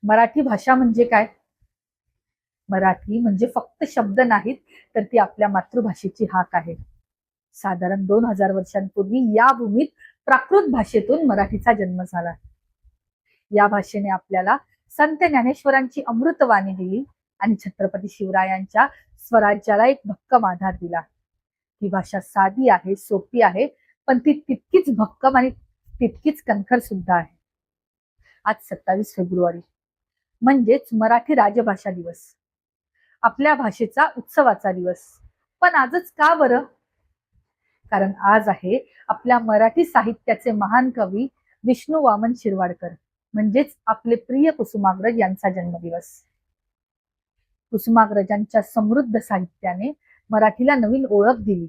मराठी भाषा म्हणजे काय? मराठी म्हणजे फक्त शब्द नाहीत, तर ती आपल्या मातृभाषेची हाक आहे. साधारण 2000 वर्षांपूर्वी या भूमीत प्राकृत भाषेतून मराठीचा जन्म झाला. या भाषेने आपल्याला संत ज्ञानेश्वरांची अमृतवाणी दिली आणि छत्रपती शिवरायांच्या स्वराज्याला एक भक्कम आधार दिला. ही भाषा साधी आहे, सोपी आहे, पण ती तितकीच भक्कम आणि तितकीच कणखर सुद्धा आहे. आज 27 फेब्रुवारी म्हणजेच मराठी राजभाषा दिवस, आपल्या भाषेचा उत्सवाचा दिवस. पण आजच का बरं? कारण आज आहे आपल्या मराठी साहित्याचे महान कवी विष्णू वामन शिरवाडकर, म्हणजेच आपले प्रिय कुसुमाग्रज यांचा जन्मदिवस. कुसुमाग्रजांच्या समृद्ध साहित्याने मराठीला नवीन ओळख दिली.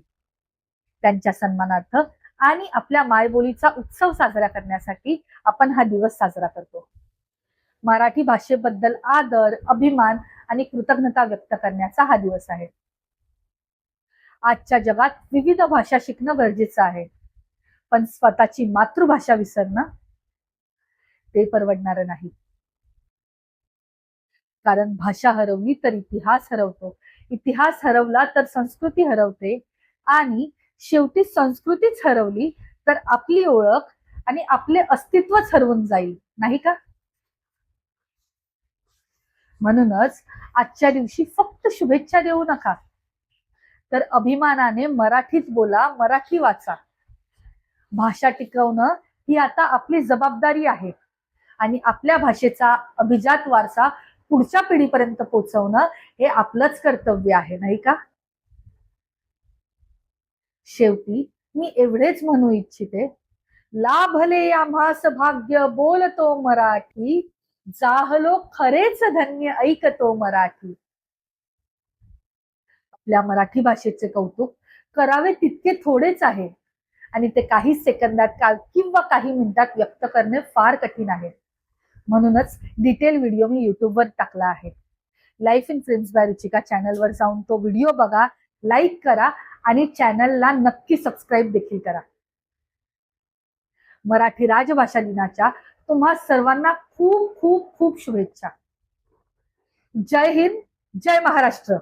त्यांच्या सन्मानार्थ आणि आपल्या मायबोलीचा उत्सव साजरा करण्यासाठी आपण हा दिवस साजरा करतो. मराठी भाषेबद्दल आदर, अभिमान आणि कृतज्ञता व्यक्त करण्याचा हा दिवस आहे. आजच्या जगात विविध भाषा शिकणं गरजेचं आहे, पण स्वतःची मातृभाषा विसरणं ते परवडणार नाही. कारण भाषा हरवली तर इतिहास हरवतो, इतिहास हरवला तर संस्कृती हरवते, आणि शेवटी संस्कृतीच हरवली तर आपली ओळख आणि आपले अस्तित्वच हरवून जाईल, नाही का? म्हणूनच आजच्या दिवशी फक्त शुभेच्छा देऊ नका, तर अभिमानाने मराठीत बोला, मराठी वाचा. भाषा टिकवणं ही आता आपली जबाबदारी आहे आणि आपल्या भाषेचा अभिजात वारसा पुढच्या पिढीपर्यंत पोहोचवणं हे आपलंच कर्तव्य आहे, नाही का? शेवटी मी एवढेच म्हणू इच्छिते, लाभले आम्हास भाग्य बोलतो मराठी, जाहलो खरेच धन्य ऐकतो मराठी. आपल्या मराठी भाषेचे कौतुक करावे तितके थोडेच आहे आणि ते काही सेकंदात किंवा काही मिनिटात व्यक्त करणे फार कठीण आहे. म्हणूनच डिटेल व्हिडिओ मी युट्यूबवर टाकला आहे. Life in friends by Ruchika चॅनलवर जाऊन तो व्हिडिओ बघा, लाईक करा आणि चॅनलला नक्की सबस्क्राईब देखील करा. मराठी राजभाषा दिनाच्या तुम्हा सर्वांना खूप खूप खूप शुभेच्छा. जय हिंद, जय महाराष्ट्र.